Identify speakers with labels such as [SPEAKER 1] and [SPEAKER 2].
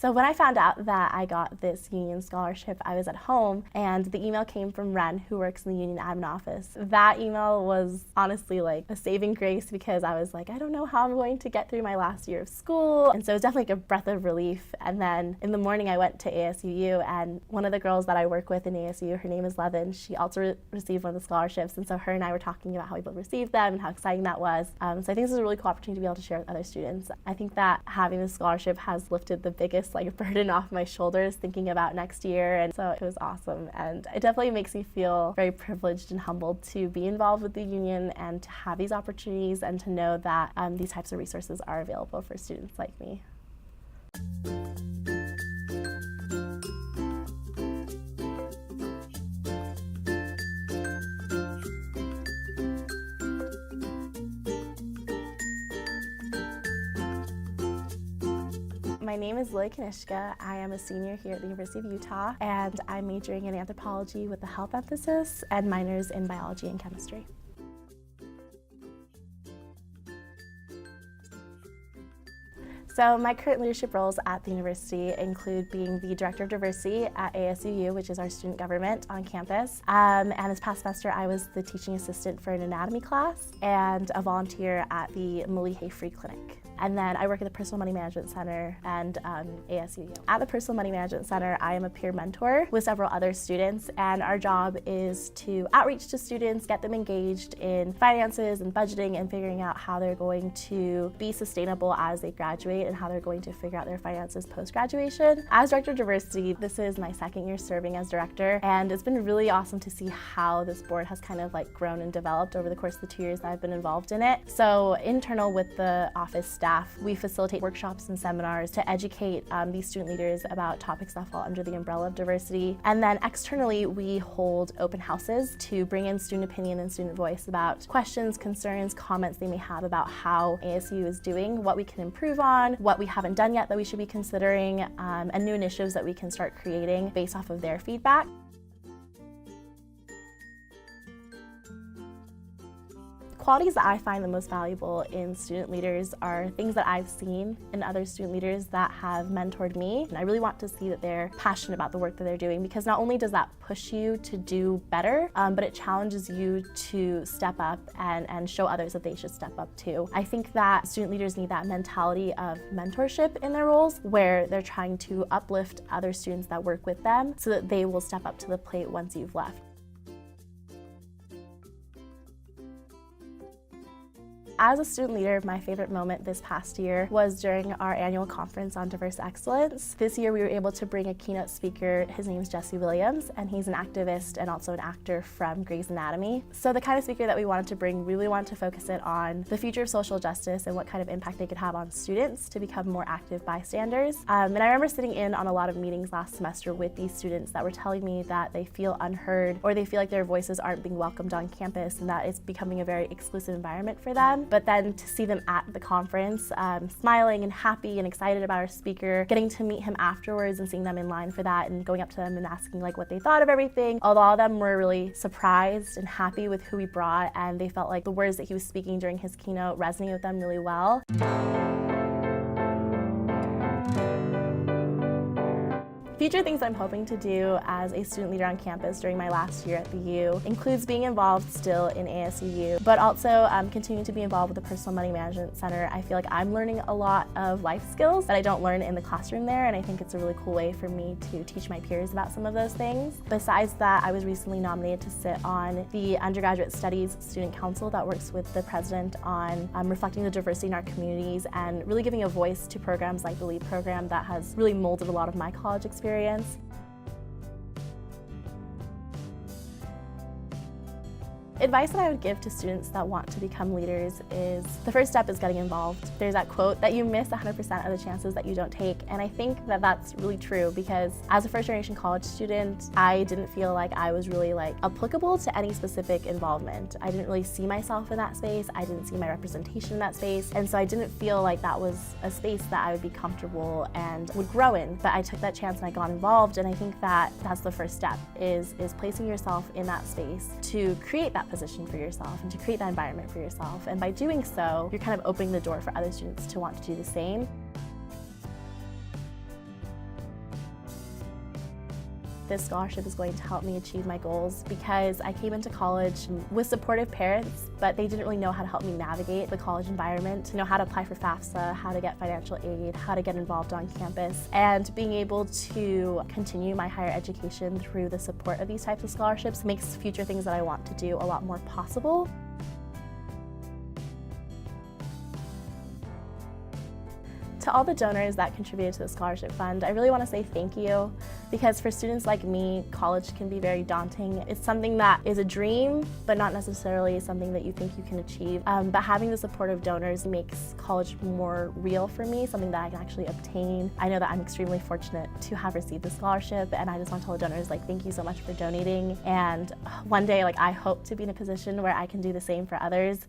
[SPEAKER 1] So when I found out that I got this union scholarship, I was at home and the email came from Ren, who works in the union admin office. That email was honestly like a saving grace because I was like, I don't know how I'm going to get through my last year of school. And so it was definitely like a breath of relief. And then in the morning I went to ASUU, and one of the girls that I work with in ASUU, her name is Levin, she also received one of the scholarships. And so her and I were talking about how we both received them and how exciting that was. So I think this is a really cool opportunity to be able to share with other students. I think that having this scholarship has lifted the biggest burden off my shoulders thinking about next year, and so it was awesome. And it definitely makes me feel very privileged and humbled to be involved with the union and to have these opportunities and to know that these types of resources are available for students like me. My name is Lilly Kanishka. I am a senior here at the University of Utah, and I'm majoring in anthropology with a health emphasis and minors in biology and chemistry. So my current leadership roles at the university include being the Director of Diversity at ASUU, which is our student government on campus. And this past semester I was the teaching assistant for an anatomy class and a volunteer at the Millie Free Clinic. And then I work at the Personal Money Management Center and ASUU. At the Personal Money Management Center, I am a peer mentor with several other students, and our job is to outreach to students, get them engaged in finances and budgeting and figuring out how they're going to be sustainable as they graduate and how they're going to figure out their finances post-graduation. As Director of Diversity, this is my second year serving as director, and it's been really awesome to see how this board has kind of grown and developed over the course of the 2 years that I've been involved in it. So internal with the office staff, we facilitate workshops and seminars to educate these student leaders about topics that fall under the umbrella of diversity. And then externally, we hold open houses to bring in student opinion and student voice about questions, concerns, comments they may have about how ASU is doing, what we can improve on, what we haven't done yet that we should be considering, and new initiatives that we can start creating based off of their feedback. Qualities that I find the most valuable in student leaders are things that I've seen in other student leaders that have mentored me. And I really want to see that they're passionate about the work that they're doing, because not only does that push you to do better, but it challenges you to step up and show others that they should step up too. I think that student leaders need that mentality of mentorship in their roles, where they're trying to uplift other students that work with them so that they will step up to the plate once you've left. As a student leader, my favorite moment this past year was during our annual conference on diverse excellence. This year we were able to bring a keynote speaker. His name is Jesse Williams, and he's an activist and also an actor from Grey's Anatomy. So the kind of speaker that we wanted to bring, really wanted to focus it on the future of social justice and what kind of impact they could have on students to become more active bystanders. And I remember sitting in on a lot of meetings last semester with these students that were telling me that they feel unheard, or they feel like their voices aren't being welcomed on campus, and that it's becoming a very exclusive environment for them. But then to see them at the conference, smiling and happy and excited about our speaker, getting to meet him afterwards and seeing them in line for that and going up to them and asking what they thought of everything. A lot of them were really surprised and happy with who we brought, and they felt like the words that he was speaking during his keynote resonated with them really well. Future things I'm hoping to do as a student leader on campus during my last year at the U includes being involved still in ASUU, but also continuing to be involved with the Personal Money Management Center. I feel like I'm learning a lot of life skills that I don't learn in the classroom there, and I think it's a really cool way for me to teach my peers about some of those things. Besides that, I was recently nominated to sit on the Undergraduate Studies Student Council that works with the president on reflecting the diversity in our communities and really giving a voice to programs like the LEAD program that has really molded a lot of my college experience. Advice that I would give to students that want to become leaders is the first step is getting involved. There's that quote that you miss 100% of the chances that you don't take, and I think that that's really true, because as a first-generation college student, I didn't feel like I was really applicable to any specific involvement. I didn't really see myself in that space. I didn't see my representation in that space, and so I didn't feel like that was a space that I would be comfortable and would grow in. But I took that chance and I got involved, and I think that that's the first step, is placing yourself in that space to create that position for yourself and to create that environment for yourself. And by doing so, you're kind of opening the door for other students to want to do the same. this scholarship is going to help me achieve my goals because I came into college with supportive parents, but they didn't really know how to help me navigate the college environment, how to apply for FAFSA, how to get financial aid, how to get involved on campus, and being able to continue my higher education through the support of these types of scholarships makes future things that I want to do a lot more possible. To all the donors that contributed to the scholarship fund, I really want to say thank you, because for students like me, college can be very daunting. It's something that is a dream, but not necessarily something that you think you can achieve. But having the support of donors makes college more real for me, something that I can actually obtain. I know that I'm extremely fortunate to have received the scholarship, and I just want to tell the donors, thank you so much for donating. And one day, I hope to be in a position where I can do the same for others.